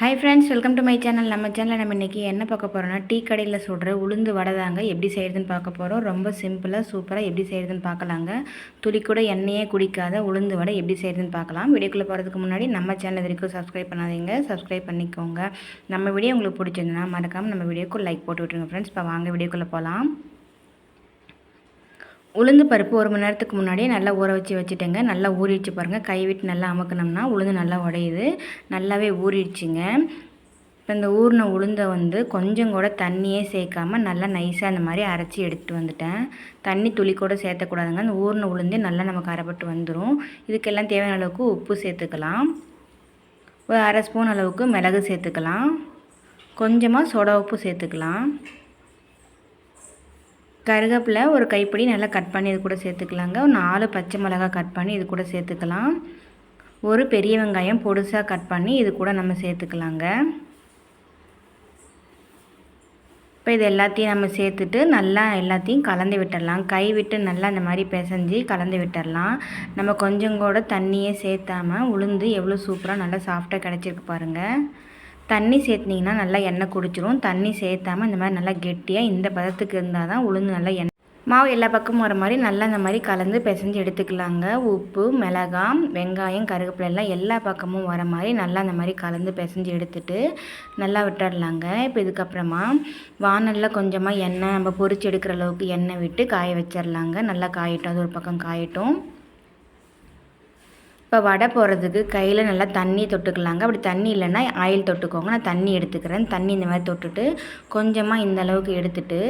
Hi friends, welcome to my channel. நம்ம சேனலில் நம்ம இன்றைக்கி என்ன பார்க்க போகிறோம்னா, டீ கடையில் சுடுற உளுந்து வடை தாங்க எப்படி செய்கிறதுன்னு பார்க்க போகிறோம். ரொம்ப சிம்பிளாக சூப்பராக எப்படி செய்கிறதுன்னு பார்க்கலாங்க. துளி கூட எண்ணெயே குடிக்காத உளுந்து வடை எப்படி செய்கிறதுன்னு பார்க்கலாம். வீடியோக்குள்ளே போகிறதுக்கு முன்னாடி நம்ம சேனல் வரைக்கும் சப்ஸ்கிரைப் பண்ணாதீங்க, சப்ஸ்கிரைப் பண்ணிக்கோங்க. நம்ம வீடியோ உங்களுக்கு பிடிச்சிருந்ததுன்னா மறக்காமல் நம்ம வீடியோக்கு லைக் போட்டு விட்டுருங்க ஃப்ரெண்ட்ஸ். இப்போ வாங்க வீடியோக்குள்ளே போகலாம். உளுந்து பருப்பு 1 மணி நேரத்துக்கு முன்னாடியே நல்லா ஊற வச்சுட்டேங்க. நல்லா ஊறிடுச்சு பாருங்கள். கை விட்டு நல்லா அமுக்கணும்னா உளுந்து நல்லா உடையுது. நல்லாவே ஊறிடுச்சுங்க. இப்போ இந்த ஊறின உளுந்தை கொஞ்சம் கூட தண்ணியே சேர்க்காமல் நல்லா நைஸாக அந்த மாதிரி அரைச்சி எடுத்துகிட்டு வந்துட்டேன். தண்ணி துளி கூட சேர்த்தக்கூடாதுங்க. அந்த ஊறின உளுந்தே நல்லா நமக்கு அரைப்பட்டு வந்துடும். இதுக்கெல்லாம் தேவையான அளவுக்கு உப்பு சேர்த்துக்கலாம். ஒரு 1/2 ஸ்பூன் அளவுக்கு மிளகு சேர்த்துக்கலாம். கொஞ்சமாக சோடா உப்பு சேர்த்துக்கலாம். கருவேப்பிலை ஒரு கைப்பிடி நல்லா கட் பண்ணி இது கூட சேர்த்துக்கலாங்க. ஒரு 4 பச்சை மிளகாய் கட் பண்ணி இது கூட சேர்த்துக்கலாம். ஒரு பெரிய வெங்காயம் பொடுசாக கட் பண்ணி இது கூட நம்ம சேர்த்துக்கலாங்க. இப்போ இது எல்லாத்தையும் நம்ம சேர்த்துட்டு நல்லா எல்லாத்தையும் கலந்து விட்டுடலாம். கை விட்டு நல்லா இந்த மாதிரி பிசைஞ்சு கலந்து விட்டுடலாம். நம்ம கொஞ்சம் கூட தண்ணியே சேர்த்தாமல் உளுந்து எவ்வளோ சூப்பராக நல்லா சாஃப்டாக கிடச்சிருக்கு பாருங்கள். தண்ணி சேர்த்திங்கன்னா நல்லா எண்ணெய் குடிச்சிரும். தண்ணி சேர்த்தாமல் இந்த மாதிரி நல்லா கெட்டியாக இந்த பதத்துக்கு இருந்தால் தான் உளுந்து நல்லா மாவு எல்லா பக்கமும் வர மாதிரி நல்லா இந்த மாதிரி கலந்து பிசைஞ்சு எடுத்துக்கலாங்க. உப்பு, மிளகாய், வெங்காயம், கருவேப்பிலை எல்லாம் எல்லா பக்கமும் வர மாதிரி நல்லா இந்த மாதிரி கலந்து பிசைஞ்சு எடுத்துட்டு நல்லா விட்டுடலாங்க. இப்போ இதுக்கப்புறமா வானலில் கொஞ்சமாக எண்ணெய் நம்ம பொரிச்சு எடுக்கிற அளவுக்கு எண்ணெய் விட்டு காய வச்சிடலாங்க. நல்லா காயட்டும், அது ஒரு பக்கம் காயட்டும். இப்போ வடை போடுறதுக்கு கையில் நல்லா தண்ணி தொட்டுக்கலாங்க. அப்படி தண்ணி இல்லைன்னா ஆயில் தொட்டுக்கோங்க. நான் தண்ணி எடுத்துக்கிறேன். தண்ணி இந்த மாதிரி தொட்டுட்டு கொஞ்சமாக இந்த அளவுக்கு எடுத்துட்டு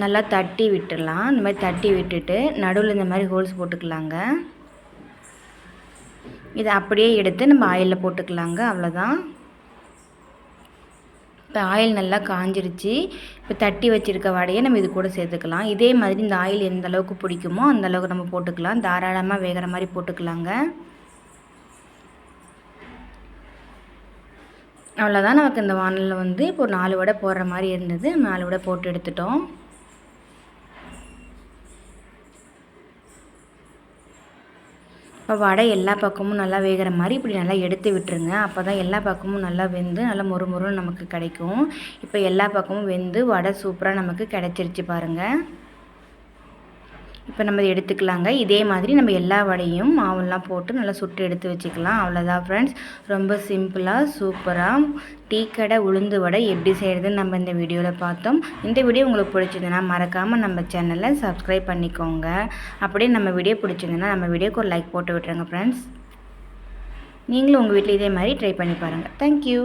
நல்லா தட்டி விட்டுடலாம். இந்த மாதிரி தட்டி விட்டுட்டு நடுவில் இந்த மாதிரி ஹோல்ஸ் போட்டுக்கலாங்க. இதை அப்படியே எடுத்து நம்ம ஆயிலில் போட்டுக்கலாங்க. அவ்வளோதான். இப்போ ஆயில் நல்லா காஞ்சிருச்சு. இப்போ தட்டி வச்சுருக்க வடையை நம்ம இது கூட சேர்த்துக்கலாம். இதே மாதிரி இந்த ஆயில் எந்த அளவுக்கு பிடிக்குமோ அந்த அளவுக்கு நம்ம போட்டுக்கலாம். தாராளமாக வேகிற மாதிரி போட்டுக்கலாங்க. அவ்வளோதான். நமக்கு இந்த வானலில் இப்போ ஒரு 4 வடை போடுற மாதிரி இருந்தது. 4 வடை போட்டு எடுத்துட்டோம். இப்போ வடை எல்லா பக்கமும் நல்லா வேகிற மாதிரி இப்படி நல்லா எடுத்து விட்டுருங்க. அப்போ தான் எல்லா பக்கமும் நல்லா வெந்து நல்லா மொறுமொறுன்னு நமக்கு கிடைக்கும். இப்போ எல்லா பக்கமும் வெந்து வடை சூப்பராக நமக்கு கிடைச்சிருச்சு பாருங்கள். இப்போ நம்ம எடுத்துக்கலாங்க. இதே மாதிரி நம்ம எல்லா வடையும் மாவெல்லாம் போட்டு நல்லா சுட்டு எடுத்து வச்சுக்கலாம். அவ்வளோதான் ஃப்ரெண்ட்ஸ். ரொம்ப சிம்பிளாக சூப்பராக டீ கடை உளுந்து வடை எப்படி செய்கிறதுன்னு நம்ம இந்த வீடியோவில் பார்த்தோம். இந்த வீடியோ உங்களுக்கு பிடிச்சிருந்ததுன்னா மறக்காமல் நம்ம சேனலை சப்ஸ்கிரைப் பண்ணிக்கோங்க. அப்படியே நம்ம வீடியோ பிடிச்சிருந்ததுன்னா நம்ம வீடியோக்கு ஒரு லைக் போட்டு விட்டுருங்க ஃப்ரெண்ட்ஸ். நீங்களும் உங்கள் வீட்டில் இதே மாதிரி ட்ரை பண்ணி பாருங்கள். தேங்க்யூ.